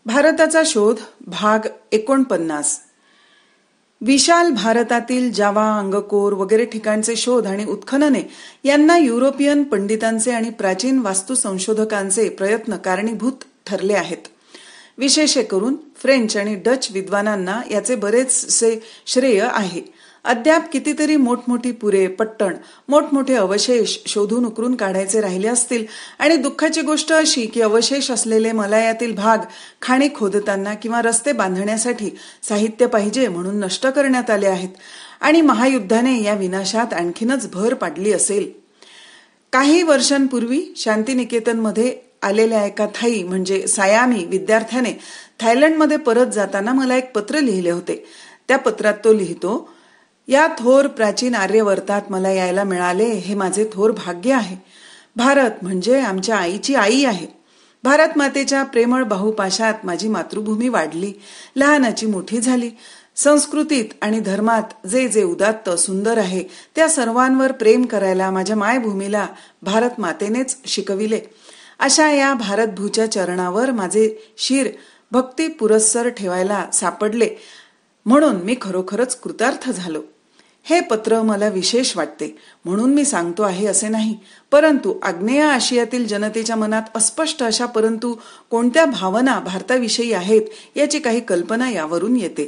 भारताचा शोध भाग 49. विशाल भारतातील जावा, अंगकोर वगैरे ठिकाणचे शोध आणि उत्खनने यांना युरोपियन पंडितांचे आणि प्राचीन वास्तू संशोधकांचे प्रयत्न कारणीभूत ठरले आहेत. विशेष करून फ्रेंच आणि डच विद्वानांना याचे बरेचसे श्रेय आहे. अद्याप कितीतरी मोठमोठी पुरे, पट्टण, मोठमोठे अवशेष शोधून उकरून काढायचे राहिले असतील आणि दुःखाची गोष्ट अशी की अवशेष असलेले मलायातील भाग खाणी खोदताना किंवा रस्ते बांधण्यासाठी साहित्य पाहिजे म्हणून नष्ट करण्यात आले आहेत आणि महायुद्धाने या विनाशात आणखीनच भर पाडली असेल. काही वर्षांपूर्वी शांतिनिकेतनमध्ये आलेल्या एका थाई म्हणजे सायामी विद्यार्थ्याने थायलंडमध्ये परत जाताना मला एक पत्र लिहिले होते. त्या पत्रात तो लिहितो, या थोर प्राचीन आर्यवर्तात मला यायला मिळाले हे माझे थोर भाग्य आहे. भारत म्हणजे आमच्या आईची आई आहे. भारत मातेच्या प्रेमळ बाहुपाशात माझी मातृभूमी वाढली, लहानाची मोठी झाली. संस्कृतीत आणि धर्मात जे जे उदात्त सुंदर आहे त्या सर्वांवर प्रेम करायला माझ्या मायभूमीला भारत मातेनेच शिकविले. अशा या भारतभूच्या चरणावर माझे शिर भक्ती पुरस्सर ठेवायला सापडले म्हणून मी खरोखरच कृतार्थ झालो. हे पत्र मला विशेष वाटते म्हणून मी सांगतो आहे असे नाही, परंतु आग्नेय आशियातील जनतेच्या मनात अस्पष्ट अशा परंतु कोणत्या भावना भारताविषयी आहेत याची काही कल्पना यावरून येते.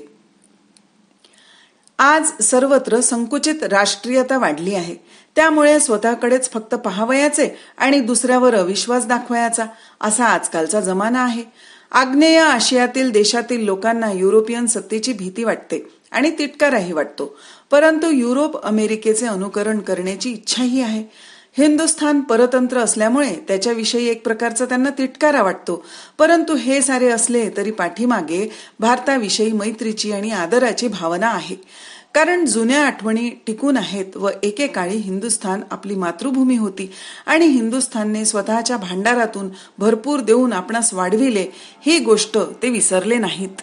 आज सर्वत्र संकुचित राष्ट्रीयता वाढली आहे. त्यामुळे स्वतःकडेच फक्त पाहावयाचे आणि दुसऱ्यावर अविश्वास दाखवायचा असा आजकालचा जमाना आहे. आग्नेय आशियातील देशातील लोकांना युरोपियन सत्तेची भीती वाटते आणि तिटकाराही वाटतो, परंतु युरोप अमेरिकेचे अनुकरण करण्याची इच्छाही आहे. हिंदुस्थान परतंत्र असल्यामुळे त्याच्याविषयी एक प्रकारचा त्यांना तिटकारा वाटतो, परंतु हे सारे असले तरी पाठीमागे भारताविषयी मैत्रीची आणि आदराची भावना आहे. कारण जुन्या आठवणी टिकून आहेत व एकेकाळी हिंदुस्थान आपली मातृभूमी होती आणि हिंदुस्थानने स्वतःच्या भांडारातून भरपूर देऊन आपणास वाढविले ही गोष्ट ते विसरले नाहीत.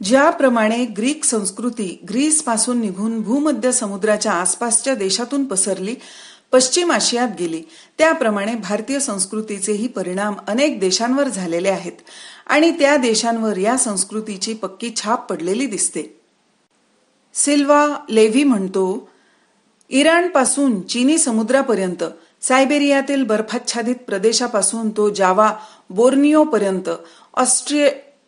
ज्याप्रमाणे ग्रीक संस्कृती ग्रीस पासून निघून भूमध्य समुद्राच्या आसपासच्या देशातून पसरली, पश्चिम आशियात गेली, त्याप्रमाणे भारतीय संस्कृतीचेही परिणाम अनेक देशांवर झालेले आहेत आणि त्या देशांवर या संस्कृतीची पक्की छाप पडलेली दिसते. सिल्वा लेव्ही म्हणतो, इराण पासून चीनी समुद्रापर्यंत, सायबेरियातील बर्फाच्छादित प्रदेशापासून तो जावा बोर्निओ पर्यंत,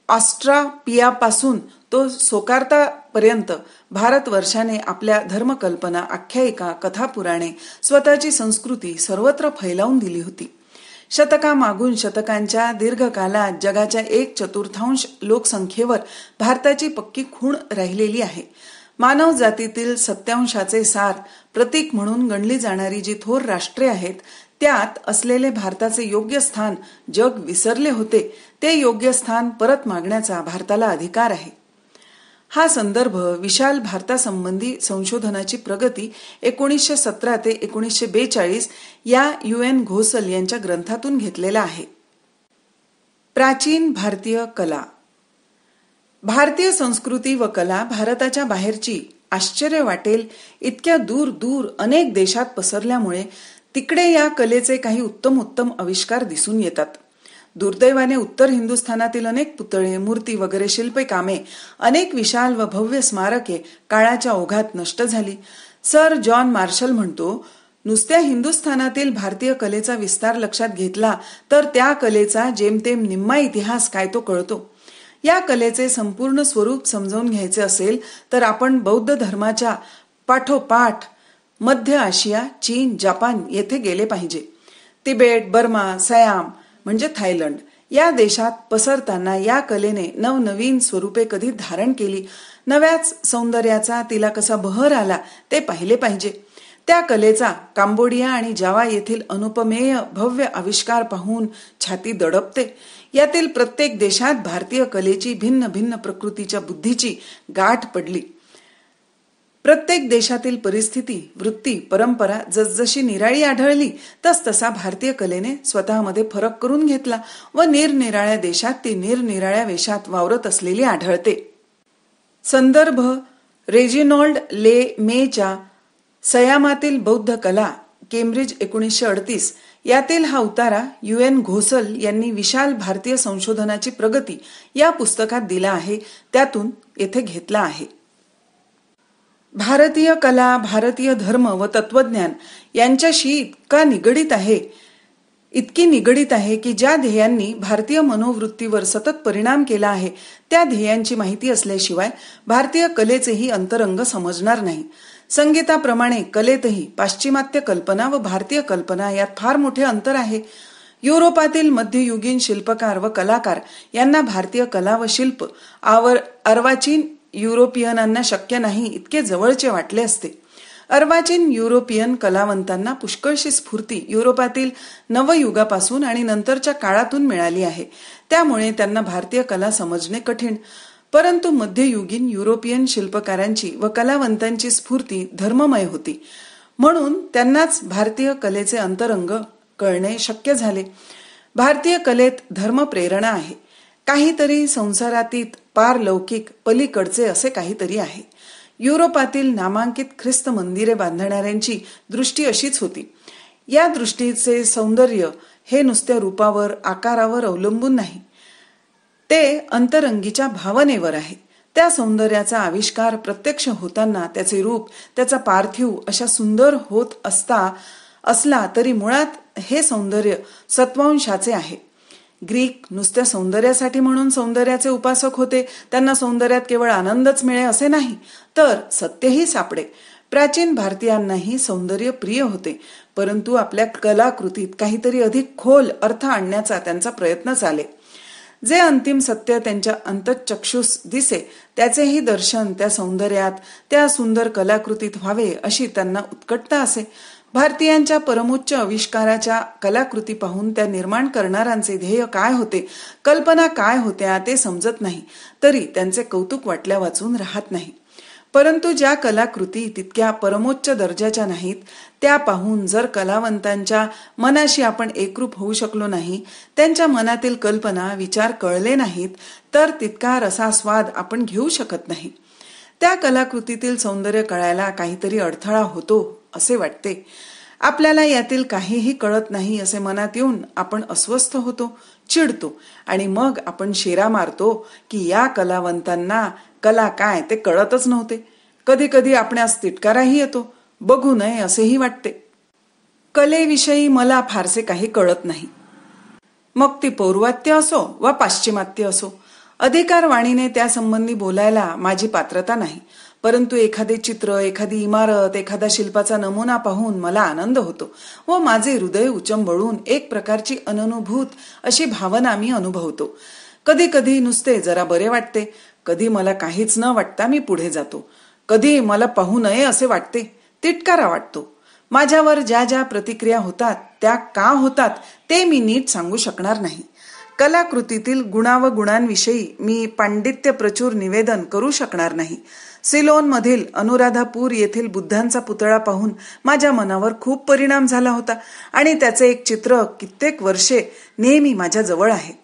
ऑस्ट्रापियापासून तो सोकार्ता पर्यंत भारतवर्षाने आपल्या धर्मकल्पना, आख्यायिका, कथापुराणे, स्वतःची संस्कृती सर्वत्र फैलावून दिली होती. शतकामागून शतकांच्या दीर्घकालात जगाच्या 1/4 लोकसंख्येवर भारताची पक्की खूण राहिलेली आहे. मानव जातीतील सत्यांशाचे सार प्रतीक म्हणून गणली जाणारी जी थोर राष्ट्रे आहेत त्यात असलेले भारताचे योग्य स्थान जग विसरले होते. ते योग्य स्थान परत मागण्याचा भारताला अधिकार आहे. हा संदर्भ विशाल भारतासंबंधी संशोधनाची प्रगती 1917 ते 1942 या UN घोसल यांच्या ग्रंथातून घेतलेला आहे. प्राचीन भारतीय कला. भारतीय संस्कृती व कला भारताच्या बाहेरची आश्चर्य वाटेल इतक्या दूर दूर अनेक देशात पसरल्यामुळे तिकडे या कलेचे काही उत्तम आविष्कार दिसून येतात. दुर्दैवाने उत्तर हिंदुस्थानातील अनेक पुतळे, मूर्ती वगैरे शिल्पे कामे, अनेक विशाल व भव्य स्मारके काळाच्या ओघात नष्ट झाली. सर जॉन मार्शल म्हणतो, नुसत्या हिंदुस्थानातील भारतीय कलेचा विस्तार लक्षात घेतला तर त्या कलेचा जेमतेम निम्मा इतिहास काय तो कळतो. या कलेचे संपूर्ण स्वरूप समजावून घ्यायचे असेल तर आपण बौद्ध धर्माच्या पाठोपाठ मध्य आशिया, चीन, जपान येथे गेले पाहिजे. तिबेट, बर्मा, सयाम म्हणजे थायलंड या देशात पसरताना या कलेने नवनवीन स्वरूपे कधी धारण केली, नव्याच सौंदर्याचा तिला कसा बहर आला ते पाहिले पाहिजे. त्या कलेचा कांबोडिया आणि जावा येथील अनुपमेय भव्य आविष्कार पाहून छाती दडपते. यातील प्रत्येक देशात भारतीय कलेची भिन्न भिन्न प्रकृतीच्या बुद्धीची गाठ पडली. प्रत्येक देशातील परिस्थिती, वृत्ती, परंपरा जसजशी निराळी आढळली तसतसा भारतीय कलेने स्वतःमध्ये फरक करून घेतला व निरनिराळ्या देशात ती निरनिराळ्या वेशात वावरत असलेली आढळते. संदर्भ रेजिनॉल्ड ले मेच्या सयामातील बौद्ध कला, केम्ब्रिज 1938 यातील हा उतारा UN घोसल यांनी विशाल भारतीय संशोधनाची प्रगती या पुस्तकात दिला आहे, त्यातून येथे घेतला आहे. भारतीय कला, भारतीय धर्म व तत्वज्ञान यांच्याशी इतकी निगडीत आहे की ज्या ध्येयांनी भारतीय मनोवृत्तीवर सतत परिणाम केला आहे त्या ध्येयांची माहिती असल्याशिवाय भारतीय कलेचेही अंतरंग समजणार नाही. संगीताप्रमाणे कलेतही पाश्चिमात्य कल्पना व भारतीय कल्पना यात फार मोठे अंतर आहे. युरोपातील मध्ययुगीन शिल्पकार व कलाकार यांना भारतीय कला व शिल्प अर्वाचीन युरोपियनांना शक्य नाही इतके जवळचे वाटले असते. अर्वाचीन युरोपियन कलावंतांना पुष्कळशी स्फूर्ती युरोपातील नवयुगापासून आणि नंतरच्या काळातून मिळाली आहे. त्यामुळे त्यांना भारतीय कला समजणे कठीण. परंतु मध्ययुगीन युरोपियन शिल्पकारांची व कलावंतांची स्फूर्ती धर्ममय होती, म्हणून त्यांनाच भारतीय कलेचे अंतरंग कळणे शक्य झाले. भारतीय कलेत धर्म प्रेरणा आहे. काहीतरी संसारातीत पारलौकिक पलीकडचे असे काहीतरी आहे. युरोपातील नामांकित ख्रिस्त मंदिरे बांधणाऱ्यांची दृष्टी अशीच होती. या दृष्टीचे सौंदर्य हे नुसत्या रूपावर, आकारावर अवलंबून नाही, ते अंतरंगीच्या भावनेवर आहे. त्या सौंदर्याचा आविष्कार प्रत्यक्ष होताना त्याचे रूप, त्याचा पार्थिव अशा सुंदर होत असला तरी मुळात हे सौंदर्य सत्वांशाचे आहे. ग्रीक नुसत्या सौंदर्यासाठी म्हणून सौंदर्याचे उपासक होते. त्यांना सौंदर्यात केवळ आनंदच मिळे असे नाही, तर सत्यही सापडे. प्राचीन भारतीयांनाही सौंदर्य प्रिय होते, परंतु आपल्या कलाकृतीत काहीतरी अधिक खोल अर्थ आणण्याचा त्यांचा प्रयत्न चाले. जे अंतिम सत्य त्यांच्या अंतःचक्षुस दिसे त्याचेही दर्शन त्या सौंदर्यात, त्या सुंदर कलाकृतीत व्हावे अशी त्यांना उत्कटता असे. भारतीयांच्या परमोच्च आविष्काराच्या कलाकृती पाहून त्या निर्माण करणाऱ्यांचे ध्येय काय होते, कल्पना काय होत्या ते समजत नाही, तरी त्यांचे कौतुक वाटल्या वाचून राहत नाही. परंतु ज्या कलाकृती तितक्या परमोच्च दर्जाच्या नाहीत, त्या पाहून जर कलावंतांच्या मनाशी आपण एकरूप होऊ शकलो नाही, त्यांच्या मनातील कल्पना विचार कळले नाहीत, तर तितका रसास्वाद आपण घेऊ शकत नाही. त्या कलाकृतीतील सौंदर्य कळायला काहीतरी अडथळा होतो असे वाटते. आपल्याला यातील काहीही कळत नाही असे मनात येऊन आपण अस्वस्थ होतो, चिडतो आणि मग आपण शेरा मारतो की या कलावंतांना कला काय ते कळतच नव्हते. कधी कधी आपणास तिटकाराही येतो, बघू नये असेही वाटते. कलेविषयी मला फारसे काही कळत नाही, मग ती पौर्वात्य असो वा पाश्चिमात्य असो. अधिकारवाणीने त्यासंबंधी बोलायला माझी पात्रता नाही, परंतु एखादे चित्र, एखादी इमारत, एखादा शिल्पाचा नमुना पाहून मला आनंद होतो व माझे हृदय उचंबळून एक प्रकारची अननुभूत अशी भावना मी अनुभवतो. कधी कधी नुसते जरा बरे वाटते, कधी मला काहीच न वाटता मी पुढे जातो. कधी मला पाहू नये असे वाटते, तिटकारा वाटतो. माझ्यावर ज्या ज्या प्रतिक्रिया होतात त्या का होतात ते मी नीट सांगू शकणार नाही. कलाकृतीतील गुणांविषयी मी पांडित्य प्रचूर निवेदन करू शकणार नाही. सिलोन मधील अनुराधापूर येथील बुद्धांचा पुतळा पाहून माझ्या मनावर खूप परिणाम झाला होता आणि त्याचे एक चित्र कित्येक वर्षे नेहमी माझ्या जवळ आहे.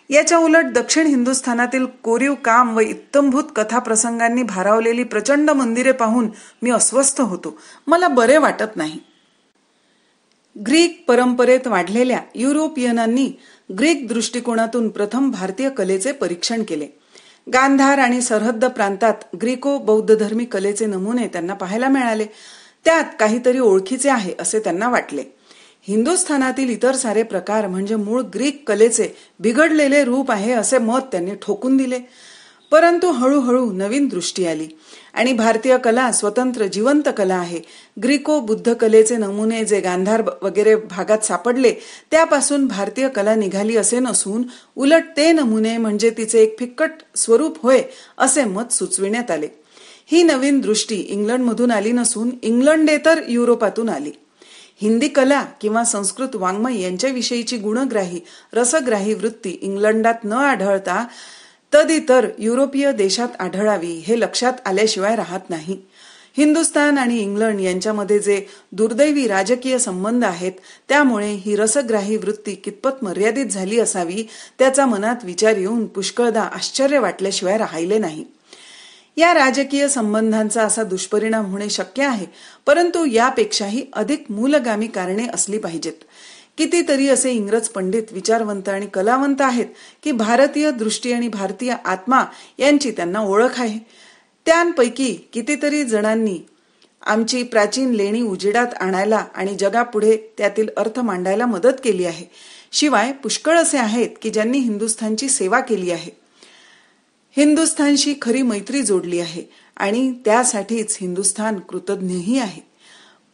याच्या उलट दक्षिण हिंदुस्थानातील कोरीव काम व इत्तंभूत कथाप्रसंगांनी भारावलेली प्रचंड मंदिरे पाहून मी अस्वस्थ होतो, मला बरे वाटत नाही. ग्रीक परंपरेत वाढलेल्या युरोपियनांनी ग्रीक दृष्टिकोनातून प्रथम भारतीय कलेचे परीक्षण केले. गांधार आणि सरहद्द प्रांतात ग्रीको बौद्धधर्मी कलेचे नमुने त्यांना पाहायला मिळाले. त्यात काहीतरी ओळखीचे आहे असे त्यांना वाटले. हिंदुस्थानातील इतर सारे प्रकार म्हणजे मूळ ग्रीक कलेचे बिघडलेले रूप आहे असे मत त्यांनी ठोकून दिले. परंतु हळूहळू नवीन दृष्टी आली आणि भारतीय कला स्वतंत्र जिवंत कला आहे. ग्रीको बुद्ध कलेचे नमुने जे गांधार वगैरे भागात सापडले त्यापासून भारतीय कला निघाली असे नसून उलट ते नमुने म्हणजे तिचे एक फिक्कट स्वरूप होय असे मत सुचविण्यात आले. ही नवीन दृष्टी इंग्लंडमधून आली नसून इंग्लंडेतर युरोपातून आली. हिंदी कला किंवा संस्कृत वाङ्मय यांच्याविषयीची गुणग्राही रसग्राही वृत्ती इंग्लंडात न आढळता तदितर युरोपीय देशात आढळावी हे लक्षात आल्याशिवाय राहत नाही. हिंदुस्थान आणि इंग्लंड यांच्यामध्ये जे दुर्दैवी राजकीय संबंध आहेत त्यामुळे ही रसग्राही वृत्ती कितपत मर्यादित झाली असावी त्याचा मनात विचार येऊन पुष्कळदा आश्चर्य वाटल्याशिवाय राहिले नाही. या राजकीय संबंधांचा असा दुष्परिणाम होणे शक्य आहे, परंतु यापेक्षाही अधिक मूलगामी कारणे असली पाहिजेत. कितीतरी असे इंग्रज पंडित, विचारवंत आणि कलावंत आहेत की भारतीय दृष्टी आणि भारतीय आत्मा यांची त्यांना ओळख आहे. त्यांपैकी कितीतरी जणांनी आमची प्राचीन लेणी उजेडात आणायला आणि जगापुढे त्यातील अर्थ मांडायला मदत केली आहे. शिवाय पुष्कळ असे आहेत की ज्यांनी हिंदुस्थानची सेवा केली आहे, हिंदुस्थानशी खरी मैत्री जोडली आहे आणि त्यासाठीच हिंदुस्थान कृतज्ञही आहे.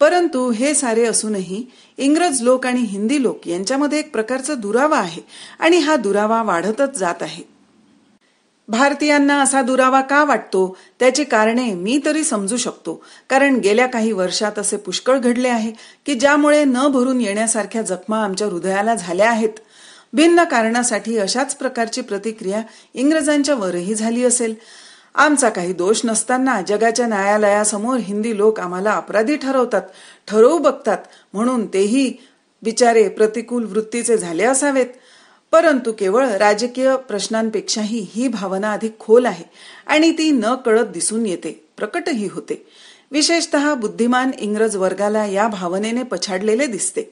परंतु हे सारे असूनही इंग्रज लोक आणि हिंदी लोक यांच्यामध्ये एक प्रकारचा दुरावा आहे आणि हा दुरावा वाढतच जात आहे. भारतीयांना असा दुरावा का वाटतो त्याची कारणे मी तरी समजू शकतो, कारण गेल्या काही वर्षात असे पुष्कळ घडले आहे की ज्यामुळे न भरून येण्यासारख्या जखमा आमच्या हृदयाला झाल्या आहेत. भिन्न कारणासाठी अशाच प्रकारची प्रतिक्रिया इंग्रजांच्या वरही झाली असेल. आमचा काही दोष नसताना जगाच्या न्यायालयासमोर हिंदी लोक आम्हाला अपराधी ठरवू बघतात, म्हणून तेही बिचारे प्रतिकूल वृत्तीचे झाले असावेत. परंतु केवळ राजकीय प्रश्नांपेक्षाही ही भावना अधिक खोल आहे आणि ती न कळत दिसून येते, प्रकटही होते. विशेषतः बुद्धिमान इंग्रज वर्गाला या भावनेने पछाडलेले दिसते.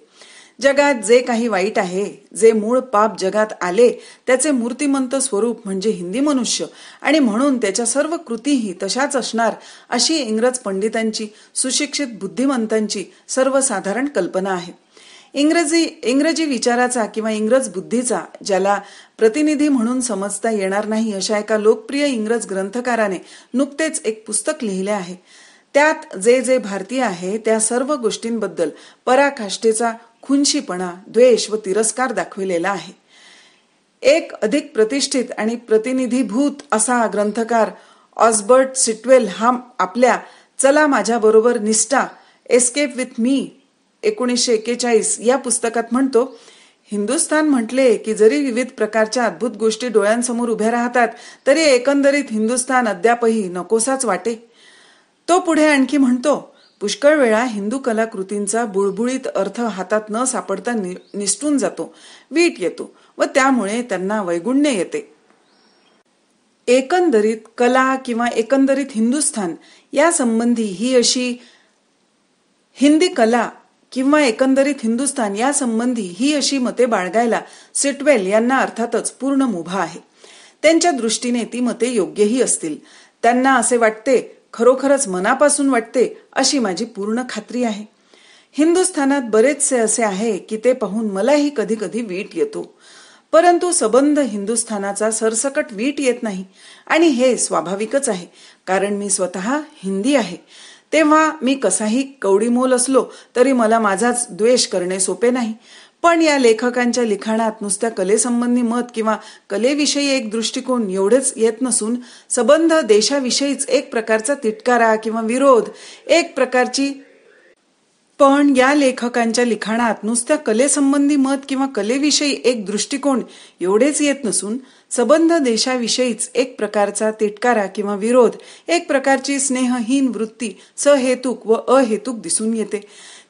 जगात जे काही वाईट आहे, जे मूळ पाप जगात आले, त्याचे मूर्तिमंत स्वरूप म्हणजे हिंदी मनुष्य आणि म्हणून त्याच्या सर्व कृतीही तशाच असणार अशी इंग्रज पंडितांची, सुशिक्षित बुद्धिमंतांची सर्वसाधारण कल्पना आहे. इंग्रजी विचाराचा किंवा इंग्रज बुद्धीचा ज्याला प्रतिनिधी म्हणून समजता येणार नाही अशा एका लोकप्रिय इंग्रज ग्रंथकाराने नुकतेच एक पुस्तक लिहिले आहे. त्यात जे भारतीय आहे त्या सर्व गोष्टींबद्दल पराकाष्ठेचा खुनशीपणा, द्वेष व तिरस्कार दाखविलेला आहे. एक अधिक प्रतिष्ठित आणि प्रतिनिधीभूत असा ग्रंथकार ऑस्बर्ट सिटवेल हा आपल्या चला माझ्या बरोबर निष्ठा, एस्केप विथ मी 1941 या पुस्तकात म्हणतो, हिंदुस्थान म्हटले की जरी विविध प्रकारच्या अद्भुत गोष्टी डोळ्यांसमोर उभ्या राहतात तरी एकंदरीत हिंदुस्थान अद्यापही नकोसाच वाटे. तो पुढे आणखी म्हणतो, पुष्कळ वेळा हिंदू कलाकृतींचा बुळबुळीत अर्थ हातात न सापडता निसटून जातो, वीट येतो व त्यामुळे त्यांना वैगुण्य येते. एकंदरीत कला किंवा एकंदरीत हिंदुस्थान या संबंधी ही अशी हिंदी कला किंवा एकंदरीत हिंदुस्थान या संबंधी ही अशी मते बाळगायला सिटवेल यांना अर्थातच पूर्ण मुभा आहे. त्यांच्या दृष्टीने ती मते योग्यही असतील. त्यांना असे वाटते, खरोखरच मनापासून वाटते अशी माझी पूर्ण खात्री आहे. हिंदुस्थानात बरेचसे असे आहे की ते पाहून मलाही कधी कधी वीट येतो, परंतु सबंध हिंदुस्थानाचा सरसकट वीट येत नाही आणि हे स्वाभाविकच आहे, कारण मी स्वतः हिंदी आहे. तेव्हा मी कसाही कवडीमोल असलो तरी मला माझाच द्वेष करणे सोपे नाही. पण या लेखकांच्या लिखाणात नुसत्या कलेसंबंधी मत किंवा कलेविषयी एक दृष्टिकोन एवढेच येत नसून सबंध देशाविषयीच एक प्रकारचा तिटकारा किंवा विरोध, एक प्रकारची पण या लेखकांच्या लिखाणात नुसत्या कलेसंबंधी मत किंवा कलेविषयी एक दृष्टिकोन एवढेच येत नसून सबंध देशाविषयीच एक प्रकारचा तिटकारा किंवा विरोध, एक प्रकारची स्नेहहीन वृत्ती सहेतुक व अहेतुक दिसून येते.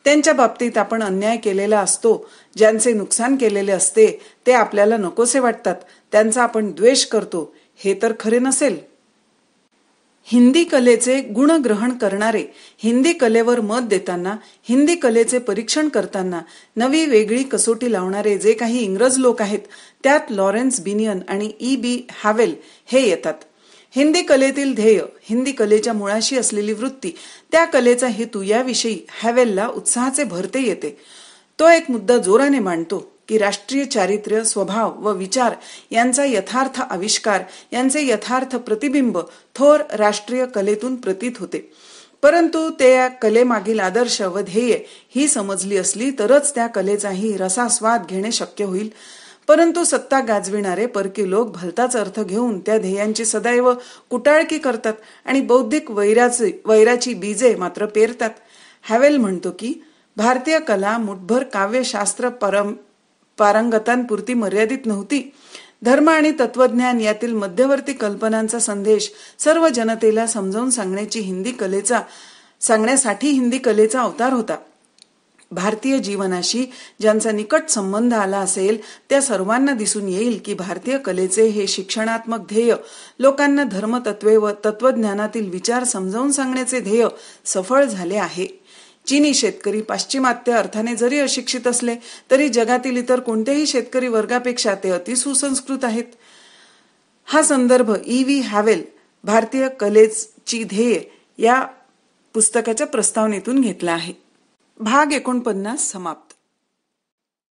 त्यांच्या बाबतीत आपण अन्याय केलेला असतो, ज्यांचे नुकसान केलेले असते ते आपल्याला नकोसे वाटतात, त्यांचा आपण द्वेष करतो, हे तर खरे नसेल. हिंदी कलेचे गुण ग्रहण करणारे, हिंदी कलेवर मत देताना, हिंदी कलेचे परीक्षण करताना नवी वेगळी कसोटी लावणारे जे काही इंग्रज लोक आहेत त्यात लॉरेन्स बिनियन आणि E.B. हॅवेल हे येतात. हिंदी कलेतील ध्येय, हिंदी कलेच्या मुळाशी असलेली वृत्ती, त्या कलेचा हेतू याविषयी हॅवेलला उत्साहाचे भरते येते. तो एक मुद्दा जोराने मांडतो की राष्ट्रीय चारित्र्य, स्वभाव व विचार यांचा यथार्थ आविष्कार, यांचे यथार्थ प्रतिबिंब थोर राष्ट्रीय कलेतून प्रतीत होते. परंतु त्या कलेमागील आदर्श व ध्येय ही समजली असली तरच त्या कलेचाही रसास्वाद घेणे शक्य होईल. परंतु सत्ता गाजविणारे परकी लोक भलताच अर्थ घेऊन त्या ध्येयांची सदैव कुटाळकी करतात आणि बौद्धिक वैराची बीजे मात्र पेरतात. हॅवेल म्हणतो की भारतीय कला मुठभर काव्यशास्त्र पारंगतांपुरती मर्यादित नव्हती. धर्म आणि तत्वज्ञान यातील मध्यवर्ती कल्पनांचा संदेश सर्व जनतेला समजावून सांगण्यासाठी हिंदी कलेचा अवतार होता. भारतीय जीवनाशी ज्यांचा निकट संबंध आला असेल त्या सर्वांना दिसून येईल की भारतीय कलेचे हे शिक्षणात्मक ध्येय, लोकांना धर्मतत्वे व तत्वज्ञानातील विचार समजावून सांगण्याचे ध्येय सफळ झाले आहे. चीनी शेतकरी पाश्चिमात्य अर्थाने जरी अशिक्षित असले तरी जगातील इतर कोणत्याही शेतकरी वर्गापेक्षा ते अतिसुसंस्कृत आहेत. हा संदर्भ E.V. हॅवेल भारतीय कलेची ध्येय या पुस्तकाच्या प्रस्तावनेतून घेतला आहे. भाग 49 समाप्त.